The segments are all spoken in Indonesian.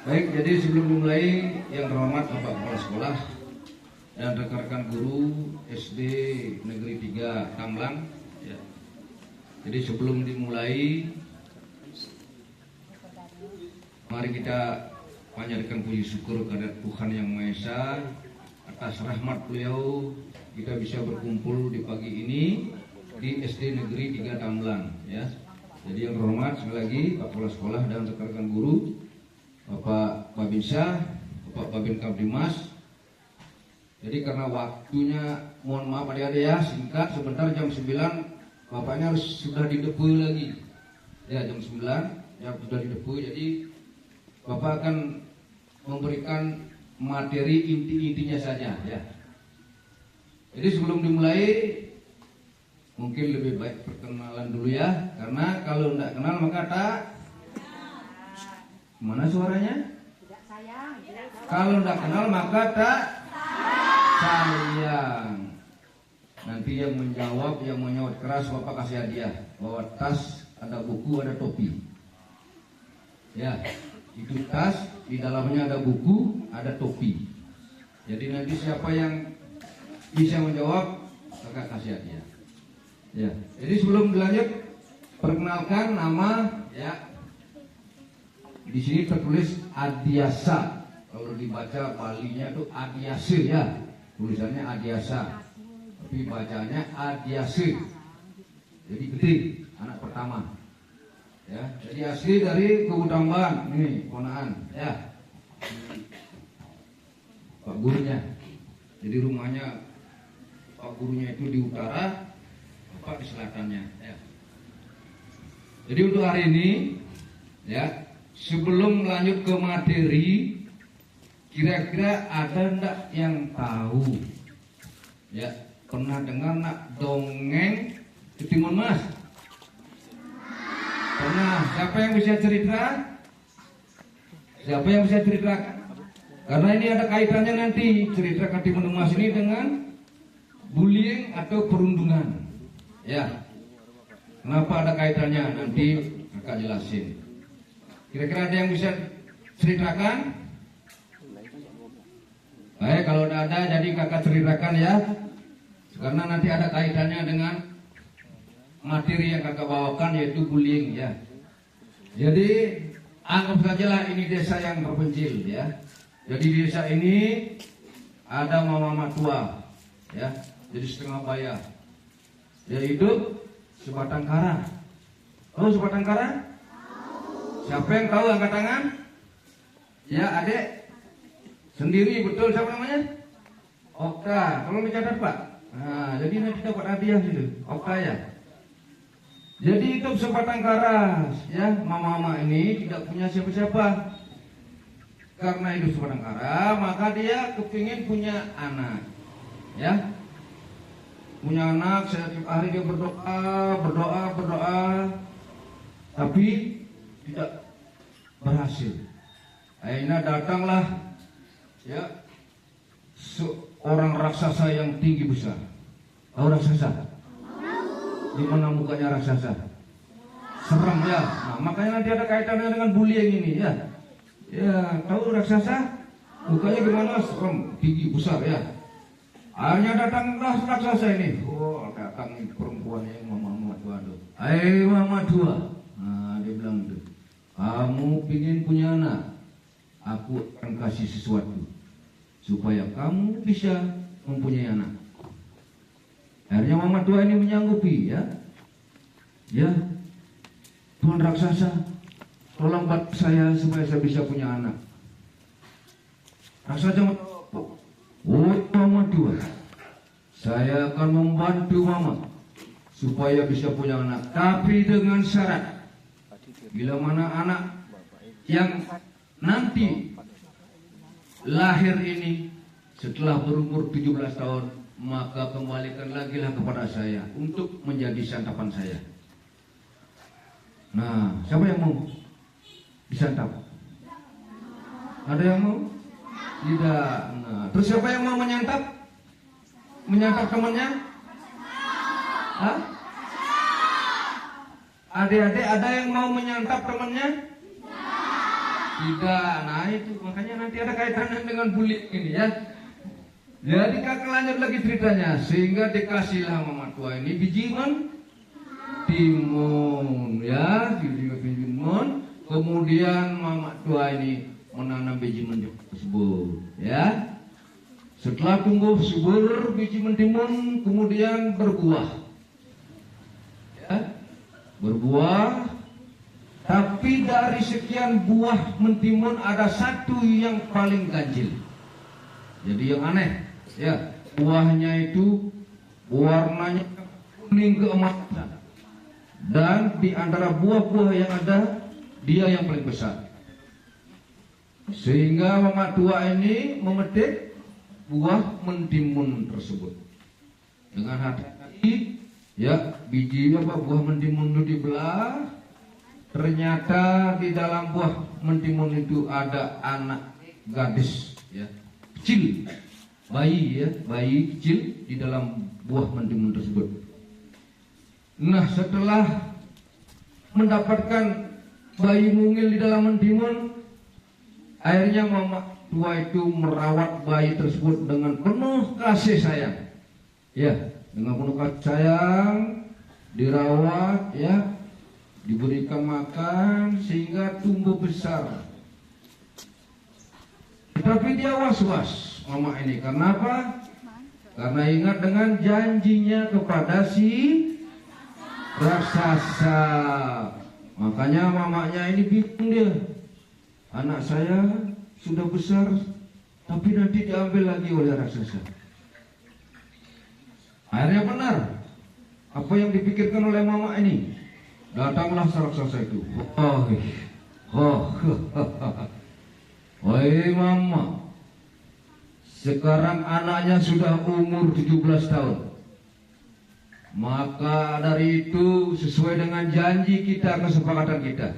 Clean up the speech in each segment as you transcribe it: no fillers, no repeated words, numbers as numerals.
Baik, jadi sebelum dimulai, yang terhormat Bapak Kepala Sekolah dan rekan-rekan guru SD Negeri 3 Tamlang, ya. Jadi sebelum dimulai, mari kita panjatkan puji syukur kepada Tuhan Yang Maha Esa atas rahmat beliau kita bisa berkumpul di pagi ini di SD Negeri 3 Tamlang, ya. Jadi yang terhormat sekali lagi Pak Kepala Sekolah dan rekan-rekan guru, Bapak Babinsa, Bapak Babin Kapdimas. Jadi karena waktunya, mohon maaf adik-adik ya, singkat, sebentar jam 9 Bapaknya harus sudah di depo lagi. Ya jam 9 ya sudah di depo. Jadi Bapak akan memberikan materi inti-intinya saja ya. Jadi sebelum dimulai mungkin lebih baik perkenalan dulu ya, karena kalau tidak kenal maka tak. Mana suaranya? Tidak sayang. Kalau tidak kenal maka tak sayang. Nanti yang menjawab keras Bapak kasih hadiah. Bawa tas, ada buku, ada topi. Ya, itu tas, di dalamnya ada buku, ada topi. Jadi nanti siapa yang bisa menjawab, kakak kasih hadiah. Ya, jadi sebelum dilanjut, perkenalkan nama ya. Di sini tertulis Adiasa. Kalau dibaca Balinya itu Adiase ya. Tulisannya Adiasa. Tapi bacanya Adiase. Jadi gede, anak pertama. Ya, jadi asli dari Kebutamban. Ini ponaan ya. Pak gurunya. Jadi rumahnya Pak gurunya itu di utara, Bapak di selatannya ya. Jadi untuk hari ini ya, sebelum lanjut ke materi, kira-kira ada enggak yang tahu? Ya, pernah dengar nak dongeng Ketimun Mas? Pernah. Siapa yang bisa cerita? Siapa yang bisa cerita? Karena ini ada kaitannya nanti cerita Ketimun Mas ini dengan bullying atau perundungan. Ya. Kenapa ada kaitannya? Nanti kakak jelasin. Kira-kira ada yang bisa ceritakan? Baik, kalau tidak ada jadi kakak ceritakan ya. Karena nanti ada kaitannya dengan materi yang kakak bawakan, yaitu bullying ya. Jadi anggap sajalah ini desa yang terpencil ya. Jadi di desa ini ada mama tua ya. Jadi setengah bayar. Dia hidup sebatang kara. Oh, sebatang kara? Siapa yang tahu angkat tangan? Ya adik. Sendiri betul, siapa namanya? Okta. Tolong dicatat Pak. Nah, jadi nanti dapat hadiah gitu. Okta ya. Jadi itu sebatang kara. Ya, mama ini tidak punya siapa-siapa. Karena hidup sebatang kara, maka dia kepingin punya anak. Ya. Punya anak, setiap hari dia berdoa. Tapi tidak berhasil. Akhirnya datanglah ya seorang raksasa yang tinggi besar. Tahu raksasa? Di mana mukanya raksasa? Serem ya. Nah, makanya nanti ada kaitannya dengan bullying ini ya. Ya, tahu raksasa? Mukanya gimana? Serem, tinggi besar ya. Akhirnya datanglah raksasa ini. Oh, datang perempuan yang mama tua. Hai mama tua. Nah, dia bilang itu. Kamu ingin punya anak, aku akan kasih sesuatu supaya kamu bisa mempunyai anak. Akhirnya mama tua ini menyanggupi ya. Ya, Tuan raksasa, tolong bantu saya supaya saya bisa punya anak. Raksasa menjawab, oh mama tua, saya akan membantu mama supaya bisa punya anak, tapi dengan syarat. Bila mana anak yang nanti lahir ini setelah berumur 17 tahun, maka kembalikan lagi lah kepada saya untuk menjadi santapan saya. Nah, siapa yang mau disantap? Ada yang mau? Tidak. Nah, terus siapa yang mau menyantap? Menyantap temannya? Hah? Adik-adik ada yang mau menyantap temannya? Tidak, nah itu makanya nanti ada kaitannya dengan bullying ini ya. Jadi kakak lanjut lagi ceritanya, sehingga dikasihlah mama tua ini biji mentimun ya, biji mentimun. Kemudian mama tua ini menanam biji mentimun tersebut ya. Setelah tumbuh subur biji mentimun kemudian berbuah ya, berbuah. Tapi dari sekian buah mentimun ada satu yang paling ganjil. Jadi yang aneh ya, buahnya itu warnanya kuning keemasan. Dan di antara buah-buah yang ada, dia yang paling besar. Sehingga mama tua ini memetik buah mentimun tersebut. Dengan hati-hati ya, biji buah mentimun itu dibelah. Ternyata di dalam buah mentimun itu ada anak gadis ya, kecil, bayi ya, bayi kecil di dalam buah mentimun tersebut. Nah, setelah mendapatkan bayi mungil di dalam mentimun, akhirnya mama tua itu merawat bayi tersebut dengan penuh kasih sayang. Ya, dengan penuh kasih sayang, dirawat ya, diberikan makan sehingga tumbuh besar. Tetapi dia was-was mama ini. Karena apa? Karena ingat dengan janjinya kepada si raksasa. Makanya mamanya ini bingung dia. Anak saya sudah besar, tapi nanti diambil lagi oleh raksasa. Akhirnya benar apa yang dipikirkan oleh mama ini. Datanglah raksasa itu. Woi mama, sekarang anaknya sudah umur 17 tahun. Maka dari itu sesuai dengan janji kita, kesepakatan kita,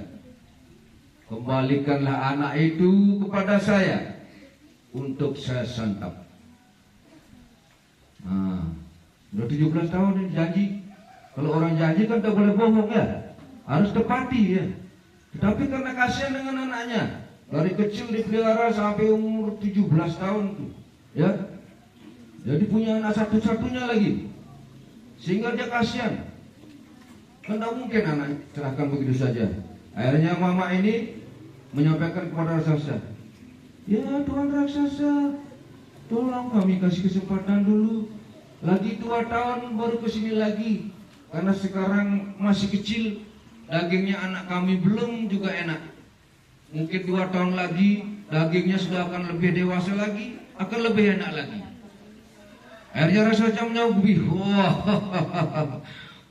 kembalikanlah anak itu kepada saya untuk saya santap. Nah, udah 17 tahun ini janji. Kalau orang janji kan tak boleh bohong ya, harus tepati ya. Tetapi karena kasihan dengan anaknya, dari kecil dipelihara sampai umur 17 tahun tuh, ya. Jadi punya anak satu-satunya lagi, sehingga dia kasihan. Kan tak mungkin anak serahkan begitu saja. Akhirnya mama ini menyampaikan kepada raksasa, ya Tuan raksasa, tolong kami kasih kesempatan dulu. Lagi 2 tahun baru kesini lagi. Karena sekarang masih kecil, dagingnya anak kami belum juga enak. Mungkin 2 tahun lagi dagingnya sudah akan lebih dewasa lagi, akan lebih enak lagi. Akhirnya raksasa menjawab, wah,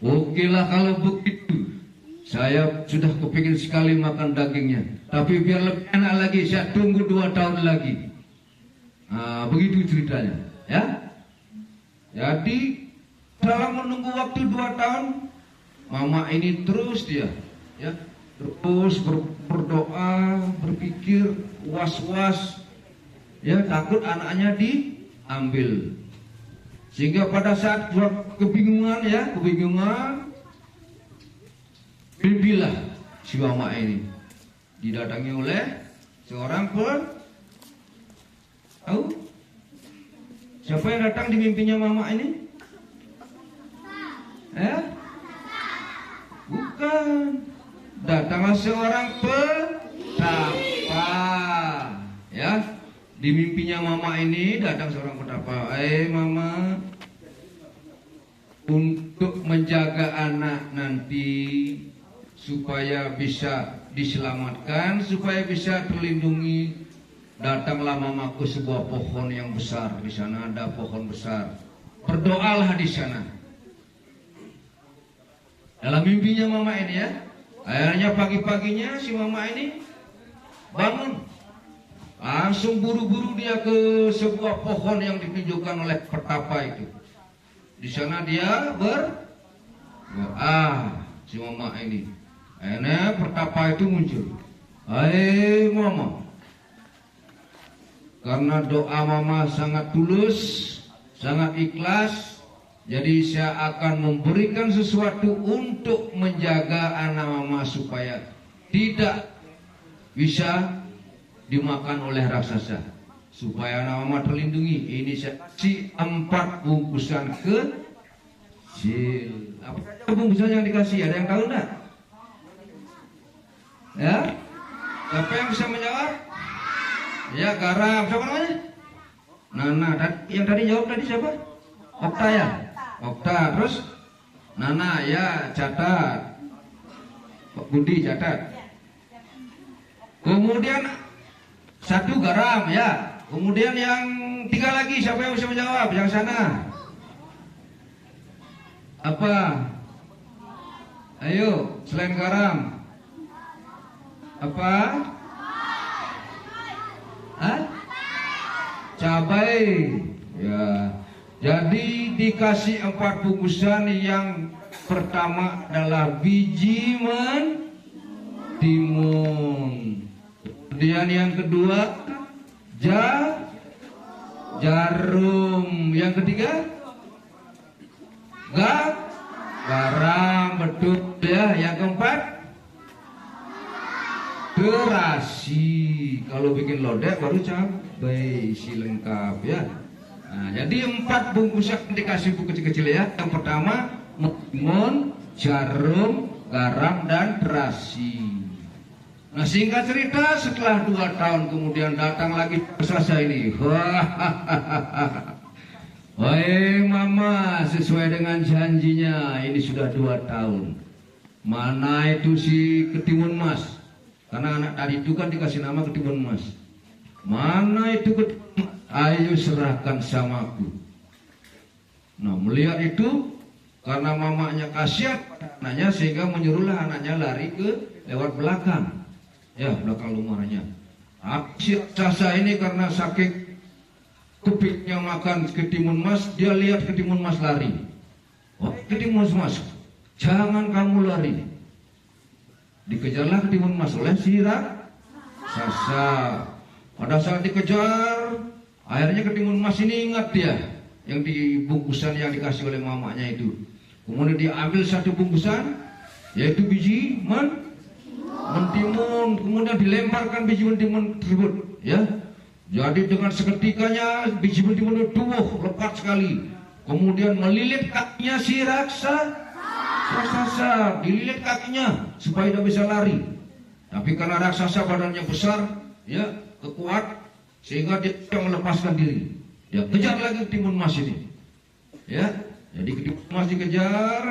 oke lah kalau begitu. Saya sudah kepingin sekali makan dagingnya, tapi biar lebih enak lagi, saya tunggu 2 tahun lagi. Nah, begitu ceritanya, ya. Jadi dalam menunggu waktu 2 tahun, mama ini terus dia, ya, terus berdoa, berpikir, was-was, ya, takut anaknya diambil. Sehingga pada saat kebingungan, ya, mimpilah si mama ini didatangi oleh seorang tahu siapa yang datang di mimpinya mama ini? Bukan. Datanglah seorang petapa. Ya, di mimpinya mama ini datang seorang petapa. Mama, untuk menjaga anak nanti supaya bisa diselamatkan, supaya bisa terlindungi, datanglah mama ke sebuah pohon yang besar. Di sana ada pohon besar. Berdoalah di sana. Dalam mimpinya mama ini ya. Akhirnya pagi-paginya si mama ini bangun. Langsung buru-buru dia ke sebuah pohon yang ditunjukkan oleh petapa itu. Di sana dia berdoa si mama ini. Akhirnya petapa itu muncul. Hai mama, karena doa mama sangat tulus, sangat ikhlas, jadi saya akan memberikan sesuatu untuk menjaga anak mama supaya tidak bisa dimakan oleh raksasa. Supaya anak mama terlindungi, ini si 4 bungkusan kecil. Apa bungkusan yang dikasih? Ada yang tahu enggak? Ya? Siapa yang bisa menjawab? Ya, garam. Siapa namanya? Nana. Yang tadi jawab tadi siapa? Okta ya? Okta. Terus Nana ya, catat. Pak Budi catat. Kemudian 1 garam ya. Kemudian yang 3 lagi, siapa yang bisa menjawab? Yang sana. Apa? Ayo, selain garam. Apa? Hah? Cabai. Ya. Jadi dikasih 4 bungkusan. Yang pertama adalah biji mentimun. Kemudian yang kedua jarum. Yang ketiga garam, betul ya. Yang keempat terasi. Kalau bikin lodeh baru cabai, isi lengkap ya. Nah, jadi 4 bungkusan dikasih buku kecil-kecil ya. Yang pertama mentimun, jarum, garam, dan terasi. Nah, singkat cerita, setelah 2 tahun kemudian datang lagi raksasa ini. Wahai mama, sesuai dengan janjinya, ini sudah 2 tahun. Mana itu si ketimun mas? Karena anak tadi itu kan dikasih nama ketimun mas. Mana itu ketimun? Ayo serahkan samaku. Nah, melihat itu, karena mamanya kasihan anaknya, sehingga menyuruhlah anaknya lari ke lewat belakang. Ya, belakang rumahnya. Si raksasa ini karena saking kepiknya makan ketimun mas, dia lihat ketimun mas lari. Oh, ketimun mas, jangan kamu lari. Dikejarlah ketimun mas oleh si raksasa. Pada saat dikejar, akhirnya ketimun mas ini ingat dia yang di bungkusan yang dikasih oleh mamanya itu. Kemudian dia ambil 1 bungkusan, yaitu biji mentimun, kemudian dilemparkan biji mentimun tersebut ya. Jadi dengan seketikanya biji mentimun itu lepas sekali. Kemudian melilit kakinya si raksasa, dililit kakinya supaya tidak bisa lari. Tapi karena raksasa badannya besar ya, kuat, sehingga dia melepaskan diri. Dia kejar lagi ketimun mas ini ya. Jadi ketimun mas dikejar.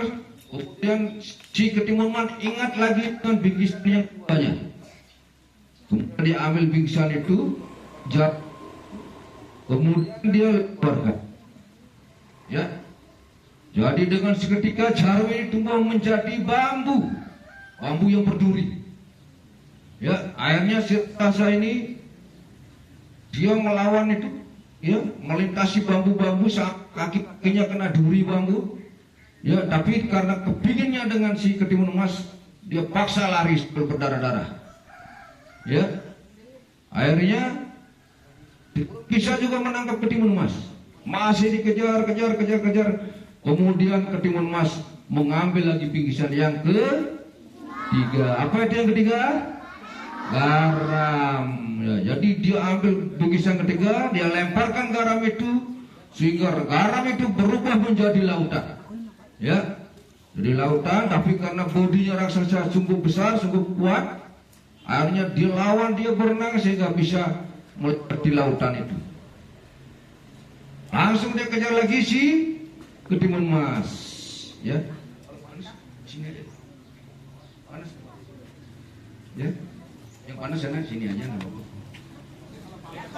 Kemudian si ketimun mas ingat lagi dengan bingkisan yang banyak. Kemudian dia ambil bingkisan itu, kemudian dia lemparkan. Ya. Jadi dengan seketika jarum ini tumbuh menjadi bambu yang berduri. Ya, akhirnya si raksasa ini dia melawan itu, ya, melintasi bambu-bambu, kaki-kakinya kena duri bambu. Ya, tapi karena kepinginnya dengan si ketimun emas, dia paksa lari berdarah-darah. Ya, akhirnya bisa juga menangkap ketimun emas. Masih dikejar. Kemudian ketimun emas mengambil lagi bingkisan yang ketiga. Apa itu yang ketiga? Garam. Ya, jadi dia ambil bingkisan ketiga, dia lemparkan garam itu, sehingga garam itu berubah menjadi lautan. Ya, jadi lautan, tapi karena bodinya raksasa sungguh besar, sungguh kuat, akhirnya dilawan, dia berenang sehingga bisa melewati lautan itu. Langsung dia kejar lagi si ketimun emas. Ya, sini aja. Panas. Ya, yang panas sana sini aja nggak apa-apa.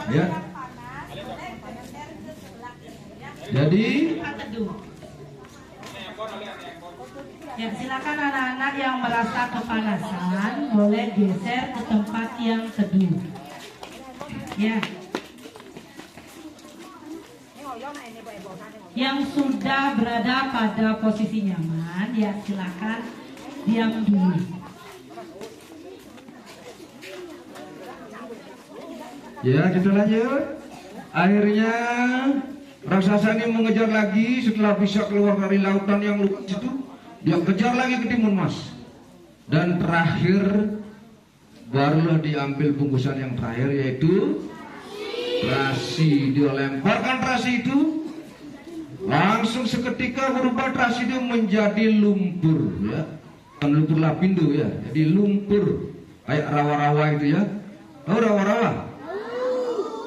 Ya. Jadi ya, silakan anak-anak yang merasa kepanasan boleh geser ke tempat yang teduh. Ya. Yang sudah berada pada posisi nyaman, ya silakan diam dulu. Ya, kita lanjut. Akhirnya raksasa ini mengejar lagi. Setelah bisa keluar dari lautan yang luas itu, dia kejar lagi ketimun emas. Dan terakhir barulah diambil bungkusan yang terakhir, yaitu terasi. Dia lemparkan terasi itu, langsung seketika berubah terasi itu menjadi lumpur, ya, bukan lumpur lapindo ya, jadi lumpur kayak rawa-rawa itu ya. Tahu rawa-rawa?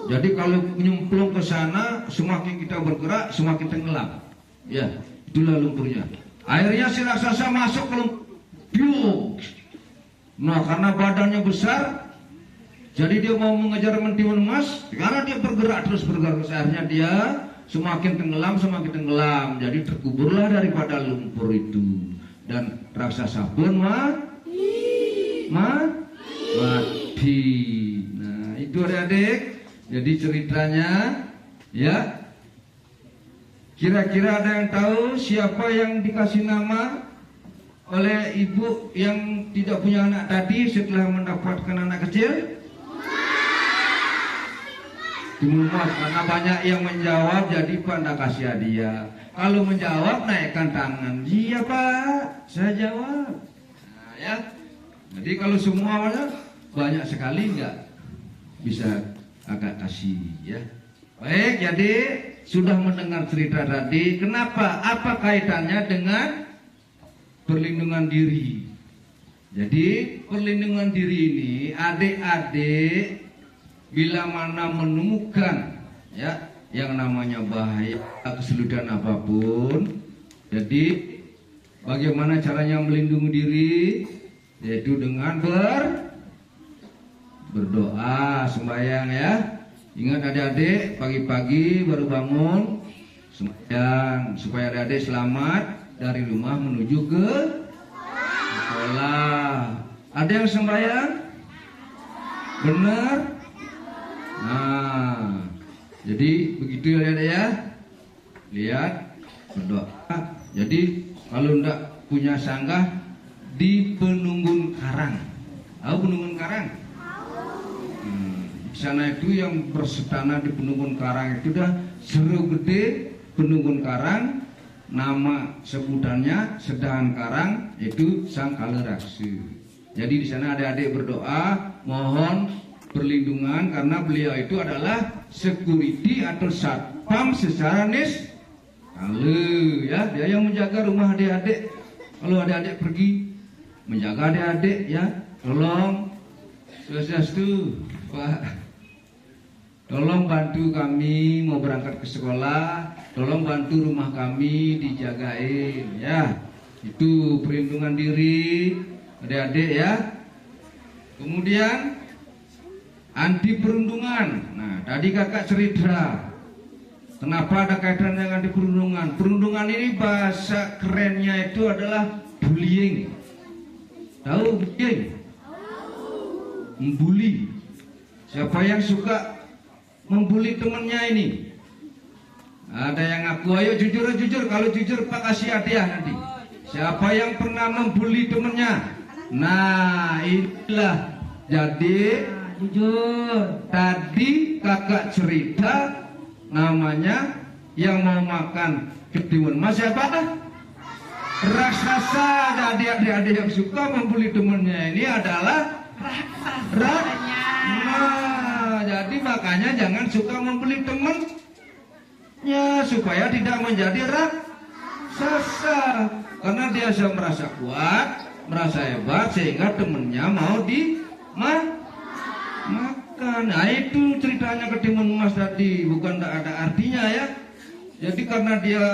Jadi kalau nyemplung ke sana, semakin kita bergerak semakin tenggelam, ya, itulah lumpurnya. Akhirnya si raksasa masuk ke lumpur. Nah, karena badannya besar, jadi dia mau mengejar mentimun emas. Karena dia bergerak terus, akhirnya dia semakin tenggelam. Jadi terkuburlah daripada lumpur itu, dan raksasa pun mati. Nah, itu adik-adik. Jadi ceritanya, ya. Kira-kira ada yang tahu siapa yang dikasih nama oleh ibu yang tidak punya anak tadi setelah mendapatkan anak kecil? Timumas, karena banyak yang menjawab, jadi Pak ndak kasih hadiah. Kalau menjawab naikkan tangan. Iya Pak, saya jawab. Nah, ya. Jadi kalau semua banyak sekali nggak bisa agak kasih, ya. Baik, jadi sudah mendengar cerita tadi. Kenapa? Apa kaitannya dengan perlindungan diri? Jadi perlindungan diri ini, adik-adik bila mana menemukan, ya, yang namanya bahaya, kesulitan apapun, jadi bagaimana caranya melindungi diri? Yaitu dengan berdoa, sembahyang, ya. Ingat adik-adik, pagi-pagi baru bangun sembahyang supaya adik-adik selamat dari rumah menuju ke sekolah. Ada yang sembahyang? Benar? Nah, jadi begitu ya, ya. Lihat, berdoa. Jadi kalau enggak punya sanggah, di Penunggun Karang. Tahu Penunggun Karang? Di sana itu yang bersedana di Penunggun Karang itu dah seru gede Penunggun Karang. Nama sebutannya Sedahan Karang, itu Sang Kaleraksa. Jadi di sana adik-adik berdoa mohon perlindungan karena beliau itu adalah security atau satpam secara ya, dia yang menjaga rumah adik-adik. Kalau adik-adik pergi menjaga adik-adik, ya, tolong swastiastu Pak, tolong bantu kami mau berangkat ke sekolah, tolong bantu rumah kami dijagain, ya. Itu perlindungan diri adik-adik, ya. Kemudian anti perundungan. Nah, tadi kakak cerita kenapa ada kaitan dengan anti perundungan. Perundungan ini bahasa kerennya itu adalah bullying. Tahu bullying? Membuli. Siapa yang suka membuli temannya ini? Ada yang ngaku, ayo jujur. Kalau jujur Pak kasih hadiah nanti. Siapa yang pernah membuli temannya? Nah, inilah. Jadi jujur. Tadi kakak cerita namanya yang mau makan ketimun mas siapa? Raksasa. Jadi adik-adik yang suka membuli temannya ini adalah raksasa. Nah, jadi makanya jangan suka membuli temannya supaya tidak menjadi raksasa. Karena dia sudah merasa kuat, merasa hebat sehingga temannya mau dimakan. Nah, itu ceritanya ketimun emas tadi, bukan tidak ada artinya, ya. Jadi karena dia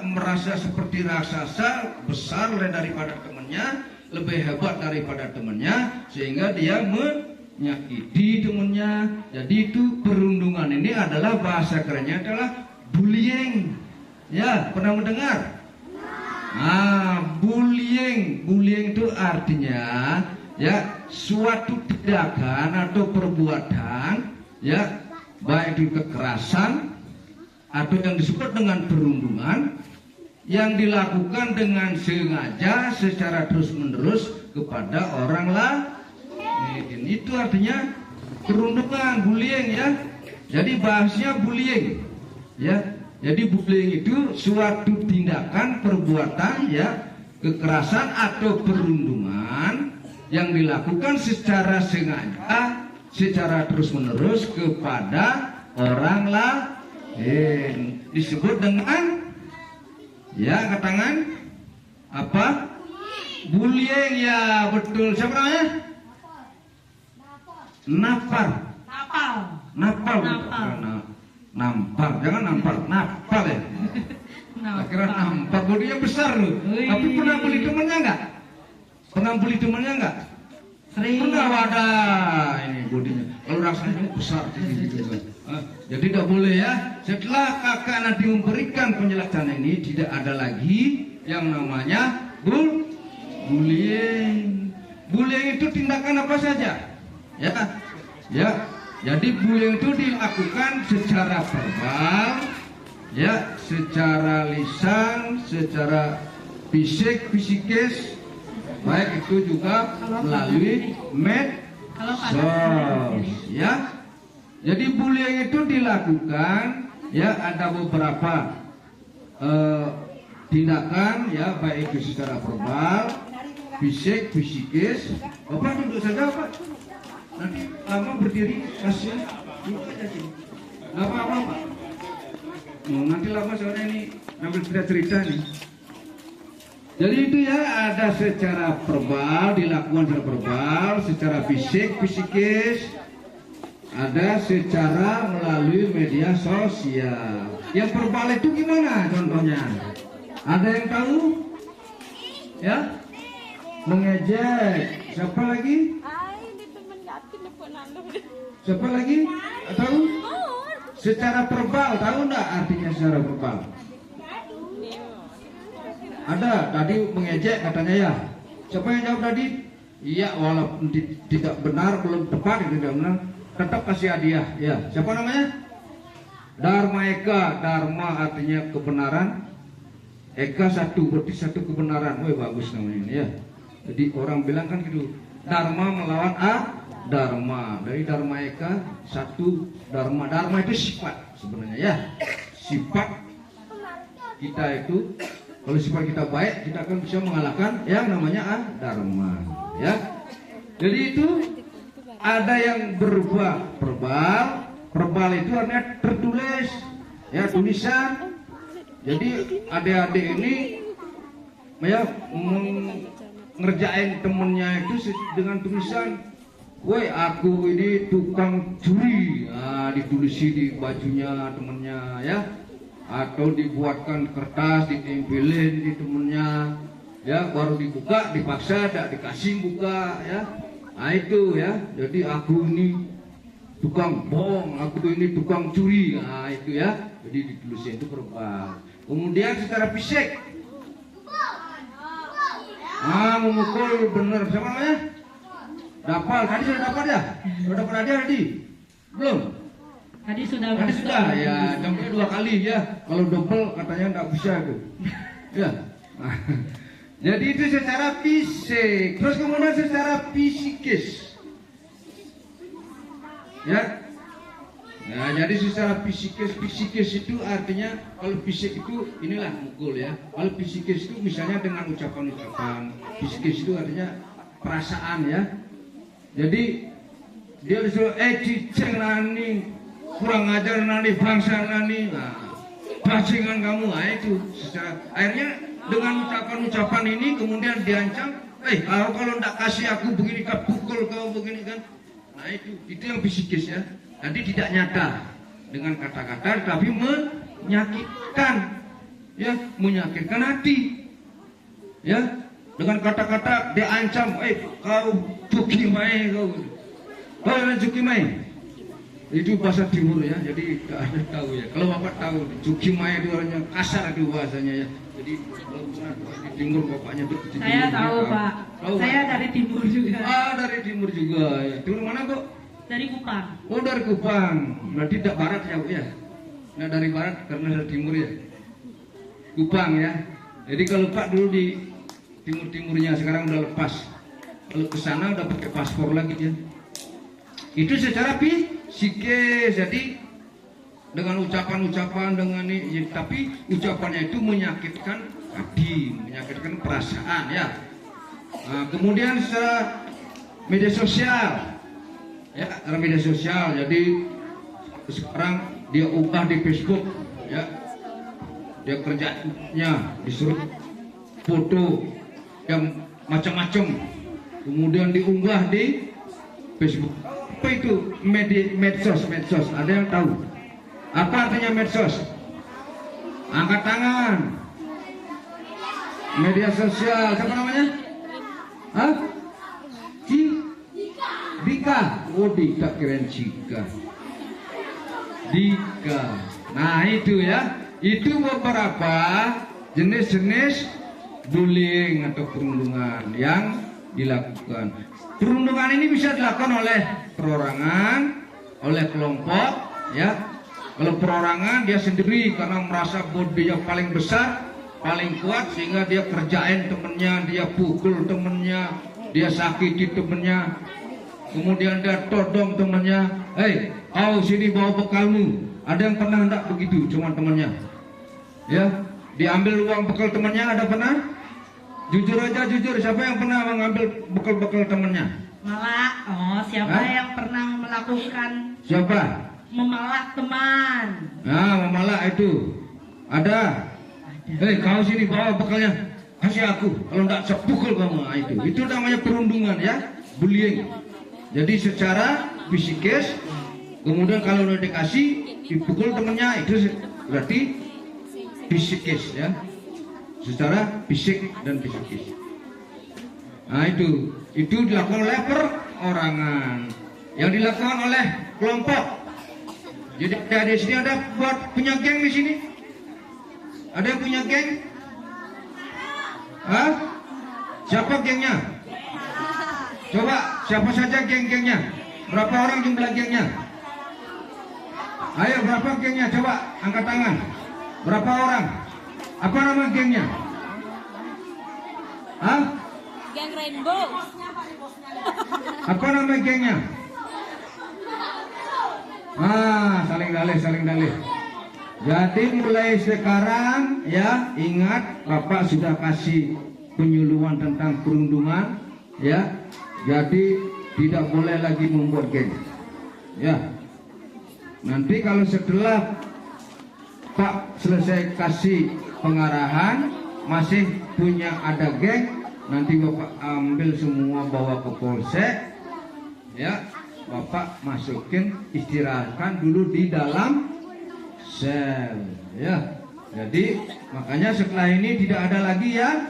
merasa seperti raksasa, besar daripada temannya, lebih hebat daripada temannya, sehingga dia menyakiti temannya. Jadi itu perundungan ini adalah bahasa kerennya adalah bullying. Ya, pernah mendengar? Nah, bullying itu artinya, ya, suatu tindakan atau perbuatan, ya, baik itu kekerasan atau yang disebut dengan perundungan yang dilakukan dengan sengaja secara terus-menerus kepada orang lain. Itu artinya perundungan, bullying, ya. Jadi bahasnya bullying, ya. Jadi bullying itu suatu tindakan perbuatan, ya, kekerasan atau perundungan yang dilakukan secara sengaja, secara terus-menerus kepada orang lain disebut dengan ya katakan apa? Bullying. Ya betul. Siapa namanya? Napal. Nampar, jangan nampar, napal ya. Kira nampar, bodinya besar loh. Tapi pernah bully temennya enggak? Pernah bully temennya enggak? Sering. Pernah wadah ini bodinya. Kalau rasanya besar gitu. Jadi tidak boleh ya. Setelah kakak nanti memberikan penjelasan ini, tidak ada lagi yang namanya bullying. Bullying itu tindakan apa saja? Ya. Jadi bullying itu dilakukan secara verbal, ya, secara lisan, secara fisikis, baik itu juga melalui medsos, ya. Jadi bullying itu dilakukan, ya, ada beberapa tindakan, ya, baik itu secara verbal, fisikis. Bapak duduk saja, Pak. Nanti lama berdiri kasih nggak apa-apa Pak. Nanti lama soalnya ini ambil cerita nih. Jadi itu ya, ada secara verbal, dilakukan secara verbal, secara fisikis, ada secara melalui media sosial. Yang verbal itu gimana contohnya? Ada yang tahu? Ya? Mengejek. Siapa lagi? Siapa lagi? Tahu? Secara verbal, tahu enggak artinya secara verbal? Ada, tadi mengejek katanya ya. Siapa yang jawab tadi? Iya, walaupun tidak benar, belum tepat, tidak benar, tetap kasih hadiah. Ya, siapa namanya? Dharma Eka. Dharma artinya kebenaran. Eka satu, berarti satu kebenaran. Wih, bagus namanya ini ya. Jadi orang bilang kan gitu, Dharma melawan Dharma. Dari Dharma Eka satu Dharma. Dharma itu sifat sebenarnya ya. Sifat kita itu, kalau sifat kita baik, kita akan bisa mengalahkan yang namanya Dharma. Ya. Jadi itu ada yang berupa verbal. Verbal itu artinya tertulis, ya, tulisan. Jadi adik-adik ini ya ngerjain temennya itu dengan tulisan. Woi, aku ini tukang curi. Nah, ditulisi di bajunya temennya ya, atau dibuatkan kertas, ditempelin di temennya ya, baru dibuka, dipaksa tidak dikasih buka ya. Nah itu ya, jadi aku ini tukang bohong, aku ini tukang curi. Nah itu ya, jadi ditulisi itu verbal. Kemudian secara fisik, memukul, bener. Siapa namanya? Dapal, tadi sudah dapat ya? Sudah dapat hadiah tadi? Belum? Tadi sudah ya, dampaknya 2 kali ya. Kalau double katanya nggak bisa itu. Ya. Jadi itu secara fisik. Terus kemudian secara fisikis. Ya. Nah, jadi secara fisikis itu artinya, kalau fisik itu inilah mukul ya. Kalau fisikis itu misalnya dengan ucapan-ucapan. Fisikis itu artinya perasaan ya. Jadi dia disuruh ciceng nani, kurang ajar nani, bangsa nani, bajingan kamu. Nah itu secara, akhirnya dengan ucapan-ucapan ini kemudian diancam, kalau tidak kasih aku begini, kau pukul kau begini kan. Nah itu yang fisikis ya. Nanti tidak nyata dengan kata-kata, tapi menyakitkan, ya, menyakitkan hati, ya. Dengan kata-kata dia ancam, kau cukimai kau, cukimai. Itu bahasa Timur ya, jadi tidak ada tahu ya. Kalau bapak tahu, cukimai itu orangnya kasar itu bahasanya ya. Jadi kalau di Timur bapaknya itu. Saya tahu Pak. Saya dari Timur juga. Dari Timur juga ya. Timur mana Bu? Dari Kupang. Oh dari Kupang, berarti tidak barat ya Bu ya? Nah dari barat karena dari Timur ya. Kupang ya. Jadi kalau Pak dulu di Timur-timurnya, sekarang udah lepas. Kalau ke sana udah pakai paspor lagi ya. Itu secara psikis. Jadi dengan ucapan-ucapan dengan ini, ya, tapi ucapannya itu menyakitkan hati, menyakitkan perasaan ya. Nah, kemudian secara media sosial. Ya, karena media sosial. Jadi sekarang dia unggah di Facebook, ya. Dia kerjanya disuruh foto yang macam-macam, kemudian diunggah di Facebook. Apa itu medsos? Ada yang tahu? Apa artinya medsos? Angkat tangan. Media sosial. Siapa namanya? Hah? Dika. Oh, Dika, keren Cika. Dika. Nah, itu ya. Itu beberapa jenis-jenis bullying atau perundungan yang dilakukan. Perundungan ini bisa dilakukan oleh perorangan, oleh kelompok, ya. Kalau perorangan dia sendiri karena merasa bahwa dia paling besar, paling kuat, sehingga dia kerjain temennya, dia pukul temennya, dia sakiti temennya, kemudian dia todong temennya. Hei, kau sini bawa bekalmu. Ada yang pernah enggak begitu cuma temennya? Ya, diambil uang bekal temennya, ada pernah? Jujur aja, jujur. Siapa yang pernah mengambil bekal-bekal temennya? Malah, siapa yang pernah melakukan? Siapa? Memalak teman. Nah, memalak itu ada. Hei, kau sini bawa bekalnya, kasih aku. Kalau enggak saya pukul kamu. Nah, itu namanya perundungan, ya, bullying. Jadi secara fisikis, kemudian kalau udah dikasih dipukul temennya, itu berarti fisikis, ya, secara fisik dan fisikis. Nah, itu dilakukan oleh perorangan, yang dilakukan oleh kelompok. Jadi di sini ada punya geng di sini. Ada yang punya geng? Hah? Siapa gengnya? Coba siapa saja geng-gengnya? Berapa orang jumlah gengnya? Ayo, berapa gengnya? Coba angkat tangan. Berapa orang? Apa nama gengnya? Hah? Geng Rainbow. Apa nama gengnya? Saling dalih. Jadi mulai sekarang, ya, ingat Bapak sudah kasih penyuluhan tentang perundungan, ya. Jadi tidak boleh lagi membuat geng, ya. Nanti kalau setelah Pak selesai kasih pengarahan masih punya ada geng, nanti Bapak ambil semua bawa ke polsek, ya. Bapak masukin, istirahatkan dulu di dalam sel, ya. Jadi makanya setelah ini tidak ada lagi ya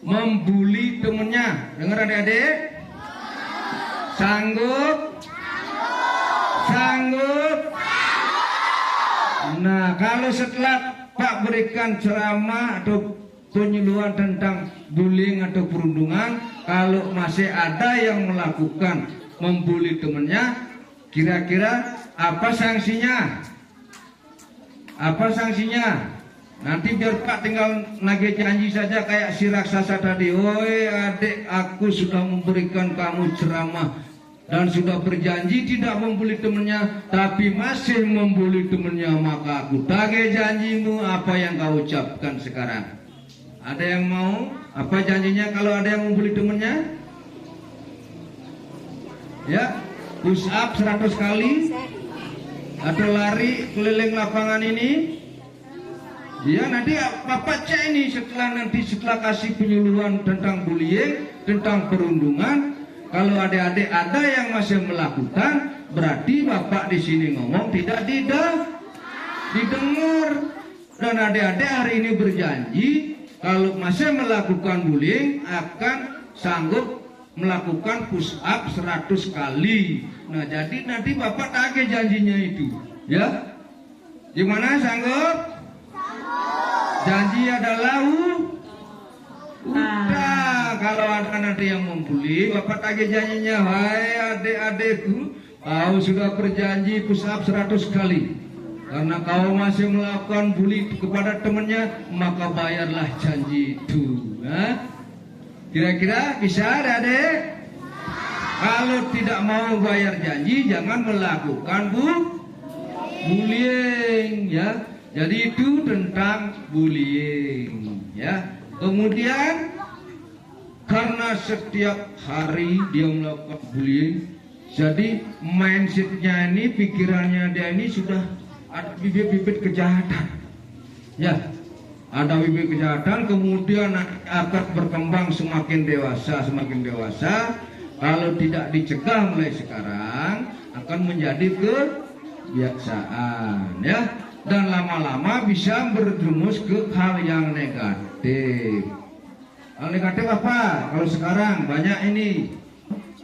membuli temennya. Dengar adik-adik? Sanggup? Nah, kalau setelah Pak berikan ceramah atau penyuluhan tentang bullying atau perundungan, kalau masih ada yang melakukan membuli temennya, kira-kira apa sanksinya? Nanti biar Pak tinggal nagih janji saja kayak si raksasa tadi. Woi adik, aku sudah memberikan kamu ceramah dan sudah berjanji tidak membuli temennya, tapi masih membuli temennya, maka aku tagih janjimu. Apa yang kau ucapkan sekarang? Ada yang mau? Apa janjinya kalau ada yang membuli temennya? Ya, push up 100 kali atau lari keliling lapangan ini. Ya, nanti Bapak cek ini setelah kasih penyuluhan tentang bullying, tentang perundungan. Kalau adik-adik ada yang masih melakukan, berarti Bapak di sini ngomong tidak didengar. Dan adik-adik hari ini berjanji kalau masih melakukan bullying akan sanggup melakukan push up 100 kali. Nah, jadi nanti Bapak tagih janjinya itu, ya. Gimana, sanggup? Janji adalah udah. Kalau ada nanti yang membuli, Bapak tagih janjinya. Hai adik-adikku, kau sudah berjanji push up 100 kali. Karena kau masih melakukan bully kepada temannya, maka bayarlah janji itu. Nah, kira-kira bisa, adik? Kalau tidak mau bayar janji, jangan melakukan bullying, ya. Jadi itu tentang bullying, ya. Kemudian karena setiap hari dia melakukan bullying, jadi mindsetnya ini, pikirannya dia ini sudah ada bibit-bibit kejahatan. Ya, ada bibit kejahatan, kemudian akan berkembang semakin dewasa. Kalau tidak dicegah mulai sekarang, akan menjadi kebiasaan, ya. Dan lama-lama bisa berjerumus ke hal yang negatif. Hal negatif apa? Kalau sekarang banyak ini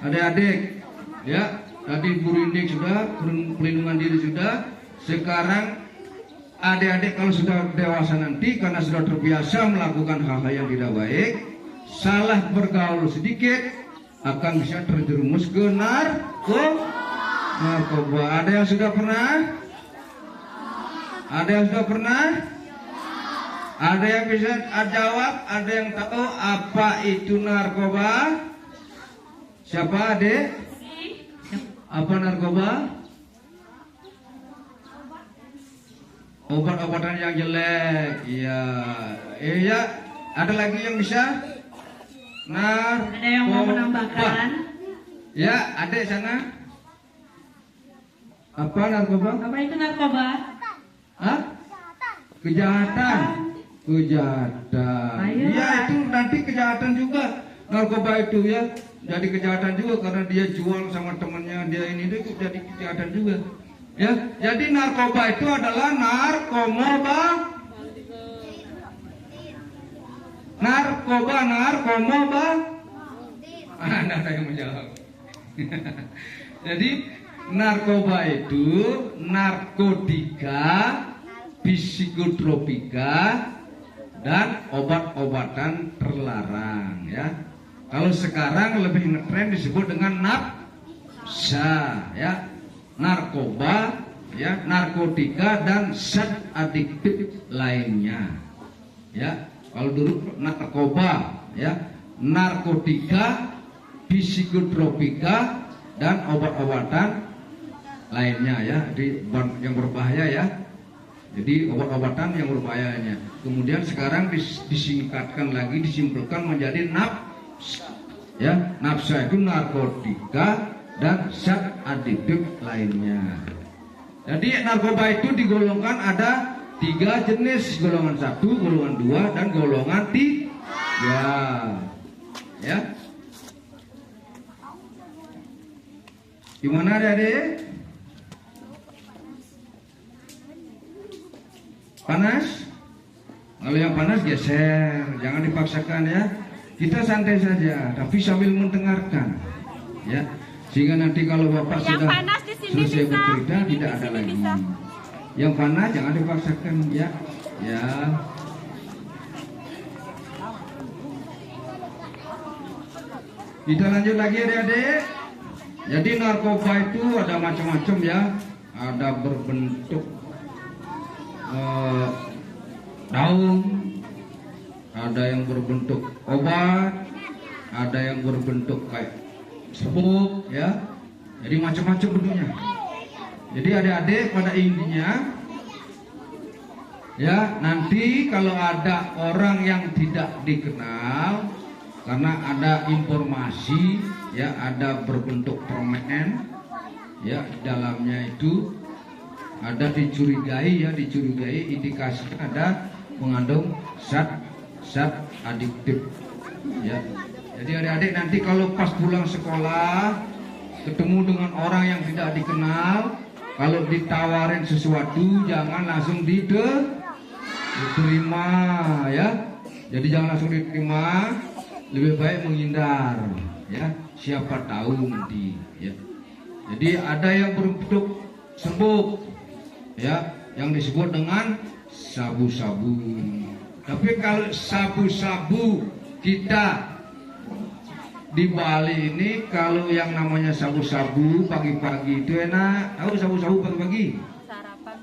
adik-adik, ya, tadi guru indik sudah, pelindungan diri sudah. Sekarang adik-adik kalau sudah dewasa nanti, karena sudah terbiasa melakukan hal-hal yang tidak baik, salah bergaul sedikit akan bisa terjerumus ke narkoba. Ada yang sudah pernah? Ada yang sudah pernah? Ada yang bisa jawab? Ada yang tahu apa itu narkoba? Siapa adik? Apa narkoba? Obat-obatan yang jelek. Iya. Iya. Ada lagi yang bisa? Ada yang mau menambahkan? Ya, adik sana. Apa narkoba? Apa itu narkoba? Hah? Kejahatan. Kejahatan. Ayo, Iya, itu nanti kejahatan juga. Narkoba itu ya. Jadi kejahatan juga karena dia jual sama temannya, dia ini itu jadi kejahatan juga. Ya, jadi narkoba itu adalah narkoba. Anda ada yang menjawab. Jadi narkoba itu narkotika, psikotropika, dan obat-obatan terlarang, ya. Kalau sekarang lebih ngetren disebut dengan nafsa, ya. Narkoba, ya, narkotika dan zat adiktif lainnya, ya. Kalau dulu narkoba, ya, narkotika, psikotropika, dan obat-obatan lainnya, ya. Jadi yang berbahaya, ya. Jadi obat-obatan yang berbahayanya. Kemudian sekarang disingkatkan lagi, disimpulkan menjadi nafsa, ya. Nafsa itu narkotika dan zat adiktif lainnya. Jadi narkoba itu digolongkan ada 3 jenis, golongan 1, golongan 2, dan golongan 3. Ya. Gimana adik-adik? Panas? Kalau yang panas geser, jangan dipaksakan, ya. Kita santai saja, tapi sambil mendengarkan, ya. Sehingga nanti kalau Bapak yang sudah panas di sini selesai bisa, bercerita ini tidak di ada sini lagi. bisa. Yang panas jangan dipaksakan, ya. Ya. Kita lanjut lagi adik-adik. Jadi narkoba itu ada macam-macam, ya. Ada berbentuk daun, ada yang berbentuk obat, ada yang berbentuk kayak serbuk, ya. Jadi macam-macam bentuknya. Jadi adik-adik pada intinya, ya, nanti kalau ada orang yang tidak dikenal karena ada informasi, ya, ada berbentuk permen, ya, dalamnya itu ada dicurigai, ya, indikasi ada mengandung zat adiktif, ya. Jadi adik-adik nanti kalau pas pulang sekolah ketemu dengan orang yang tidak dikenal, kalau ditawarin sesuatu jangan langsung diterima, ya. Jadi jangan langsung diterima, lebih baik menghindar, ya. Siapa tahu nanti, ya. Jadi ada yang berbentuk serbuk, ya, yang disebut dengan sabu-sabu. Tapi kalau sabu-sabu kita di Bali ini, kalau yang namanya sabu-sabu pagi-pagi itu enak. Tahu sabu-sabu pagi-pagi?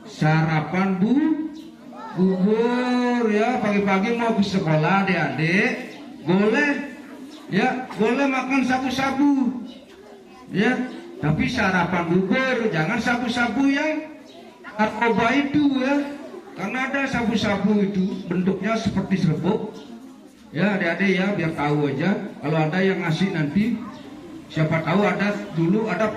Sarapan bubur, ya. Pagi-pagi mau ke sekolah adik-adik, boleh, ya, boleh makan sabu-sabu, ya. Tapi sarapan bubur, jangan sabu-sabu yang narkoba itu, ya. Karena ada sabu-sabu itu bentuknya seperti serbuk, Ya adik-adik ya, biar tahu aja. Kalau ada yang ngasih nanti, siapa tahu ada dulu ada